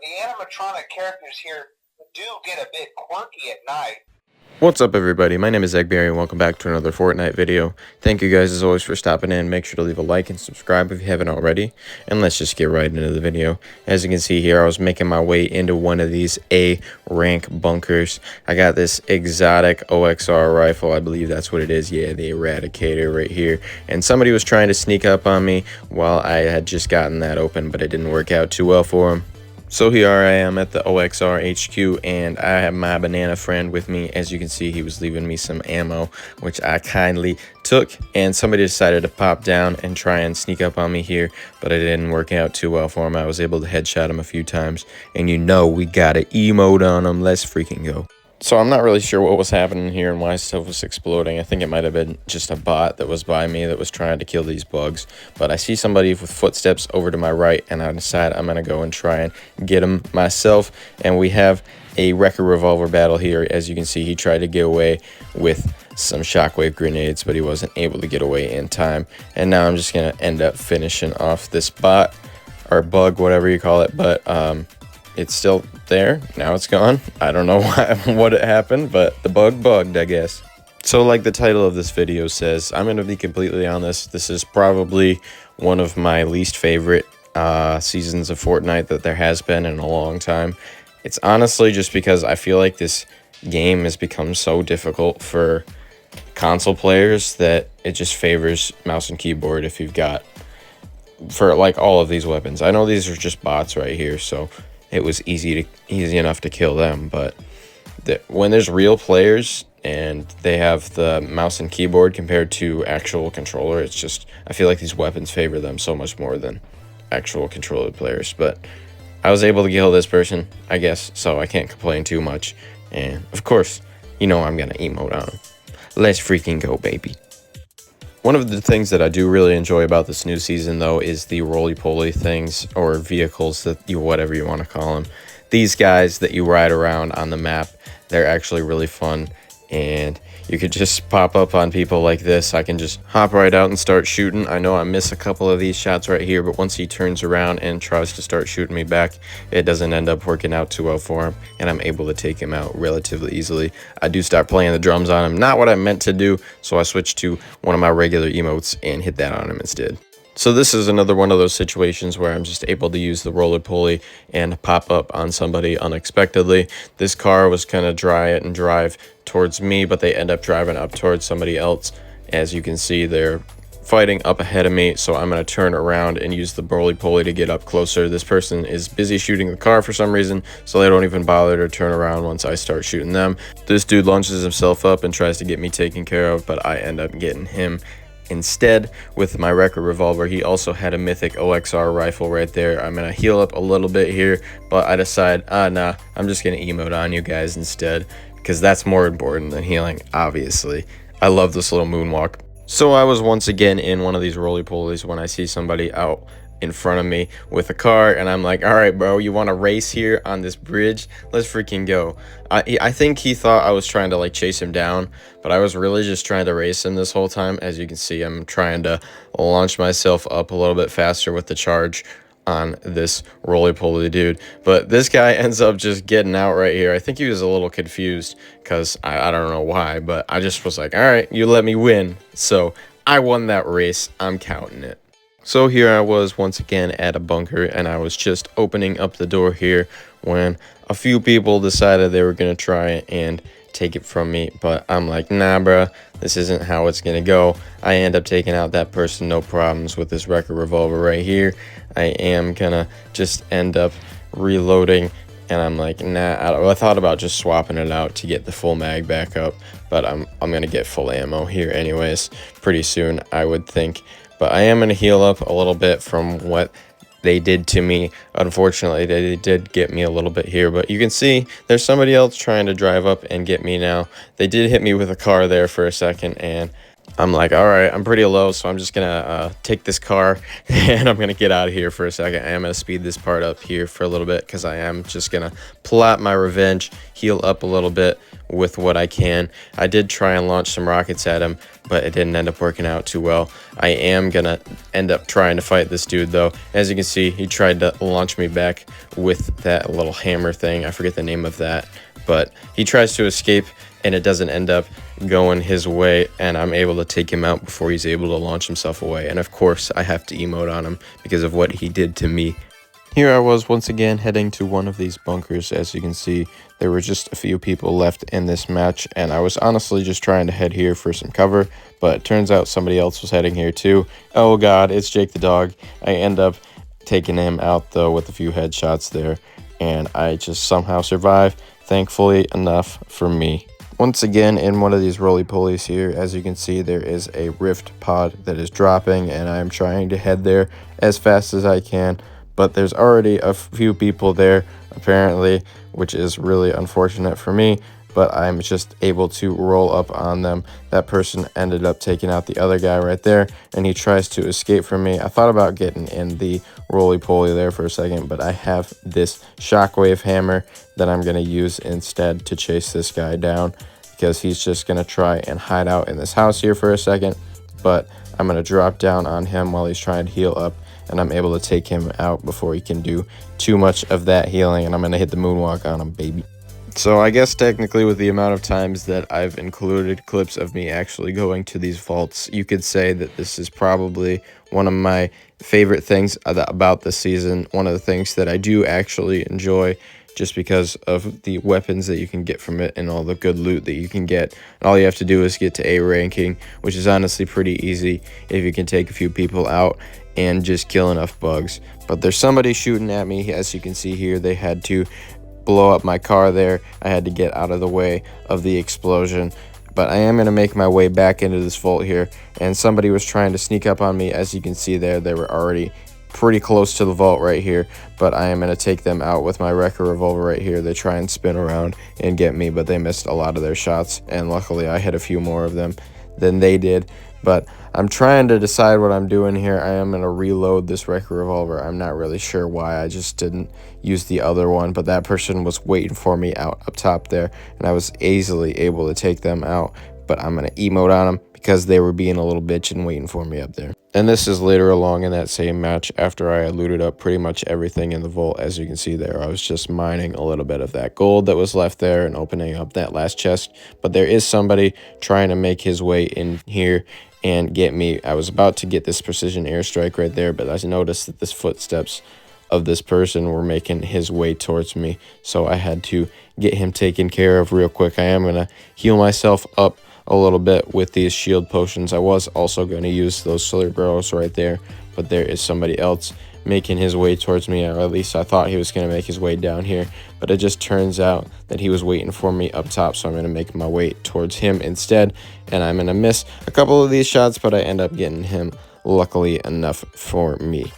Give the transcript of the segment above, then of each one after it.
the animatronic characters here do get a bit quirky at night. What's up, everybody? My name is Eggberry and welcome back to another Fortnite video. Thank you guys as always for stopping in. Make sure to leave a like and subscribe if you haven't already. And let's just get right into the video. As you can see here, I was making my way into one of these A rank bunkers. I got this exotic OXR rifle. I believe that's what it is. Yeah, the Eradicator right here. And somebody was trying to sneak up on me while I had just gotten that open, but it didn't work out too well for him. So here I am at the OXR HQ, and I have my banana friend with me. As you can see, he was leaving me some ammo, which I kindly took, and somebody decided to pop down and try and sneak up on me here, but it didn't work out too well for him. I was able to headshot him a few times, and you know we got an emote on him. Let's freaking go. So I'm not really sure what was happening here and why stuff was exploding. I think it might have been just a bot that was by me that was trying to kill these bugs. But I see somebody with footsteps over to my right, and I decide I'm going to go and try and get him myself. And we have a record revolver battle here. As you can see, he tried to get away with some shockwave grenades, but he wasn't able to get away in time. And now I'm just going to end up finishing off this bot, or bug, whatever you call it. But it's still there. Now it's gone. I don't know what it happened, but the bug bugged, I guess. So like the title of this video says, I'm going to be completely honest. This is probably one of my least favorite seasons of Fortnite that there has been in a long time. It's honestly just because I feel like this game has become so difficult for console players that it just favors mouse and keyboard if you've got, for like all of these weapons. I know these are just bots right here, so it was easy enough to kill them, but when there's real players and they have the mouse and keyboard compared to actual controller, it's just, I feel like these weapons favor them so much more than actual controller players. But I was able to kill this person, I guess, so I can't complain too much. And of course, you know I'm gonna emote on him. Let's freaking go, baby. One of the things that I do really enjoy about this new season, though, is the roly-poly things, or vehicles, that whatever you want to call them. These guys that you ride around on the map, they're actually really fun, and you could just pop up on people like this. I can just hop right out and start shooting. I know I miss a couple of these shots right here, but once he turns around and tries to start shooting me back, it doesn't end up working out too well for him, and I'm able to take him out relatively easily. I do start playing the drums on him, not what I meant to do, so I switched to one of my regular emotes and hit that on him instead. So this is another one of those situations where I'm just able to use the roly-poly and pop up on somebody unexpectedly. This car was kind of drive towards me, but they end up driving up towards somebody else. As you can see, they're fighting up ahead of me, so I'm going to turn around and use the roly-poly to get up closer. This person is busy shooting the car for some reason, so they don't even bother to turn around once I start shooting them. This dude launches himself up and tries to get me taken care of, but I end up getting him instead with my record revolver. He also had a mythic OXR rifle right there. I'm gonna heal up a little bit here, but I decide, nah, I'm just gonna emote on you guys instead, because that's more important than healing, obviously. I love this little moonwalk. So I was once again in one of these roly-polies when I see somebody out in front of me with a car, and I'm like, all right, bro, you want to race here on this bridge? Let's freaking go. I think he thought I was trying to like chase him down, but I was really just trying to race him this whole time. As you can see, I'm trying to launch myself up a little bit faster with the charge on this roly-poly dude, but this guy ends up just getting out right here. I think he was a little confused because I don't know why, but I just was like, all right, you let me win, so I won that race. I'm counting it. So here I was once again at a bunker, and I was just opening up the door here when a few people decided they were going to try and take it from me, but I'm like, nah, bruh, this isn't how it's going to go. I end up taking out that person, no problems, with this record revolver right here. I am going to just end up reloading, and I'm like, nah, I thought about just swapping it out to get the full mag back up, but I'm going to get full ammo here anyways pretty soon, I would think. But I am going to heal up a little bit from what they did to me. Unfortunately, they did get me a little bit here, but you can see there's somebody else trying to drive up and get me now. They did hit me with a car there for a second, and I'm like, all right, I'm pretty low, so I'm just gonna take this car and I'm gonna get out of here for a second. I am gonna speed this part up here for a little bit because I am just gonna plot my revenge, heal up a little bit with what I can. I did try and launch some rockets at him, but it didn't end up working out too well. I am gonna end up trying to fight this dude though. As you can see, he tried to launch me back with that little hammer thing. I forget the name of that, but he tries to escape and it doesn't end up going his way, and I'm able to take him out before he's able to launch himself away. And of course I have to emote on him because of what he did to me. Here I was once again heading to one of these bunkers. As you can see, there were just a few people left in this match, and I was honestly just trying to head here for some cover, but it turns out somebody else was heading here too. Oh god, it's Jake the dog. I end up taking him out though with a few headshots there, and I just somehow survive, thankfully enough for me. Once again, in one of these roly-polies here, as you can see, there is a rift pod that is dropping, and I'm trying to head there as fast as I can, but there's already a few people there, apparently, which is really unfortunate for me, but I'm just able to roll up on them. That person ended up taking out the other guy right there, and he tries to escape from me. I thought about getting in the roly-poly there for a second, but I have this shockwave hammer that I'm going to use instead to chase this guy down, because he's just going to try and hide out in this house here for a second, but I'm going to drop down on him while he's trying to heal up, and I'm able to take him out before he can do too much of that healing, and I'm going to hit the moonwalk on him, baby. So I guess technically with the amount of times that I've included clips of me actually going to these vaults, you could say that this is probably one of my favorite things about this season, one of the things that I do actually enjoy, just because of the weapons that you can get from it and all the good loot that you can get. And all you have to do is get to A ranking, which is honestly pretty easy if you can take a few people out and just kill enough bugs. But there's somebody shooting at me. As you can see here, they had to blow up my car there. I had to get out of the way of the explosion. But I am going to make my way back into this vault here, and somebody was trying to sneak up on me. As you can see there, they were already pretty close to the vault right here, but I am going to take them out with my wrecker revolver right here. They try and spin around and get me, but they missed a lot of their shots, and luckily I hit a few more of them than they did. But I'm trying to decide what I'm doing here. I am going to reload this wrecker revolver. I'm not really sure why I just didn't use the other one, but that person was waiting for me out up top there, and I was easily able to take them out. But I'm going to emote on them because they were being a little bitch and waiting for me up there. And this is later along in that same match after I had looted up pretty much everything in the vault. As you can see there, I was just mining a little bit of that gold that was left there and opening up that last chest. But there is somebody trying to make his way in here and get me. I was about to get this precision airstrike right there, but I noticed that this footsteps of this person were making his way towards me, so I had to get him taken care of real quick. I am going to heal myself up a little bit with these shield potions. I was also going to use those slurp arrows right there, but there is somebody else making his way towards me, or at least I thought he was going to make his way down here, but it just turns out that he was waiting for me up top, so I'm going to make my way towards him instead, and I'm going to miss a couple of these shots, but I end up getting him, luckily enough for me.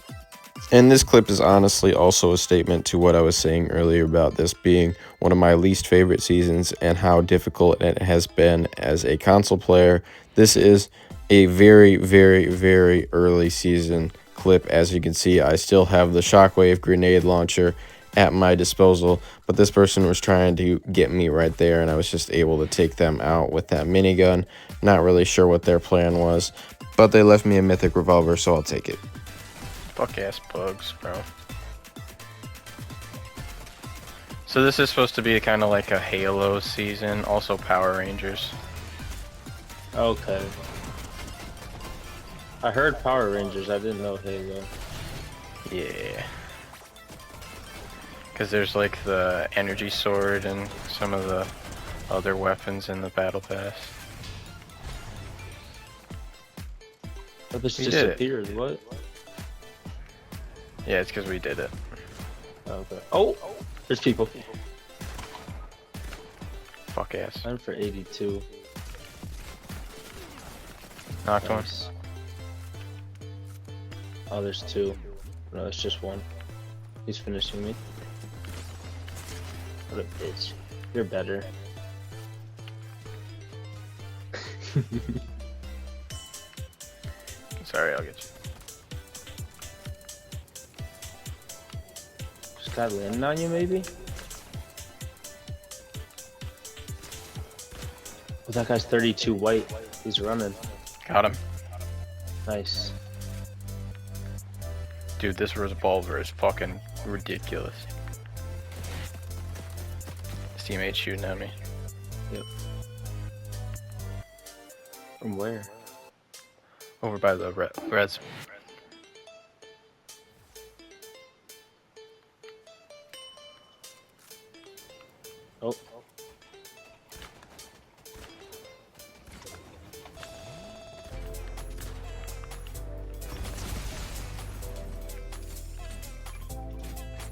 And this clip is honestly also a statement to what I was saying earlier about this being one of my least favorite seasons and how difficult it has been as a console player. This is a very, very, very early season clip. As you can see, I still have the shockwave grenade launcher at my disposal, but this person was trying to get me right there, and I was just able to take them out with that minigun. Not really sure what their plan was, but they left me a mythic revolver, so I'll take it. Fuck ass bugs, bro. So this is supposed to be kind of like a Halo season, also Power Rangers. Okay. I heard Power Rangers, I didn't know Halo. Yeah. Because there's like the energy sword and some of the other weapons in the battle pass. But this We did disappeared, what? Yeah, it's because we did it. Okay. Oh! There's people. Fuck ass. I'm for 82. Knocked one. Nice. Oh, there's two. No, it's just one. He's finishing me. What a bitch. You're better. Sorry, I'll get you. Just got landing on you, maybe? Oh, that guy's 32 white. He's running. Got him. Nice. Dude, this revolver is fucking ridiculous. His teammate's shooting at me. Yep. From where? Over by the reds. Oh.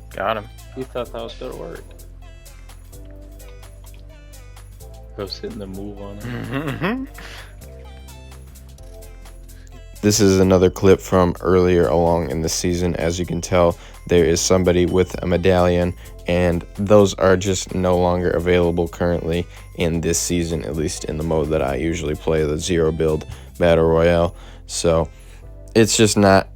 Got him. You thought that was gonna work. I was hitting the move on him. This is another clip from earlier along in the season. As you can tell, there is somebody with a medallion, and those are just no longer available currently in this season, at least in the mode that I usually play, the zero build battle royale. So it's just not,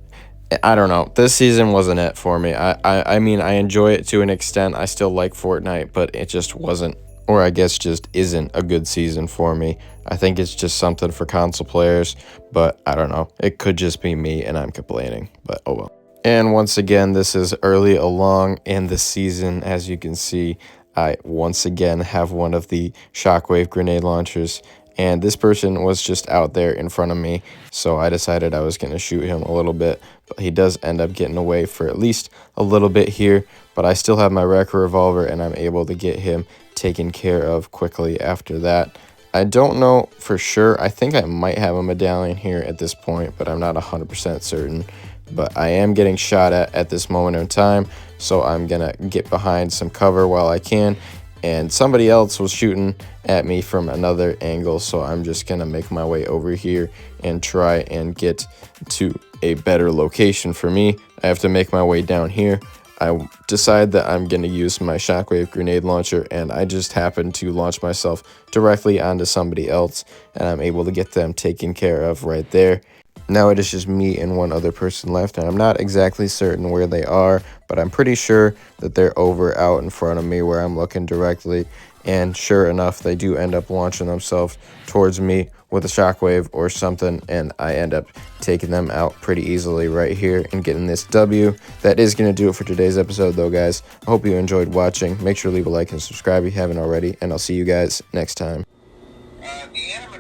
I don't know, this season wasn't it for me. I mean, I enjoy it to an extent. I still like Fortnite, but it just wasn't, or I guess just isn't a good season for me. I think it's just something for console players, but I don't know. It could just be me and I'm complaining, but oh well. And once again, this is early along in the season. As you can see, I once again have one of the shockwave grenade launchers, and this person was just out there in front of me, so I decided I was going to shoot him a little bit, but he does end up getting away for at least a little bit here, but I still have my wrecker revolver, and I'm able to get him taken care of quickly after that. I don't know for sure. I think I might have a medallion here at this point, but I'm not 100% certain. But I am getting shot at this moment in time, so I'm gonna get behind some cover while I can. And somebody else was shooting at me from another angle, so I'm just gonna make my way over here and try and get to a better location for me. I have to make my way down here. I decide that I'm going to use my shockwave grenade launcher, and I just happen to launch myself directly onto somebody else, and I'm able to get them taken care of right there. Now it is just me and one other person left, and I'm not exactly certain where they are, but I'm pretty sure that they're over out in front of me where I'm looking directly. And sure enough, they do end up launching themselves towards me with a shockwave or something, and I end up taking them out pretty easily right here and getting this W. That is going to do it for today's episode, though, guys. I hope you enjoyed watching. Make sure to leave a like and subscribe if you haven't already, and I'll see you guys next time. The enemy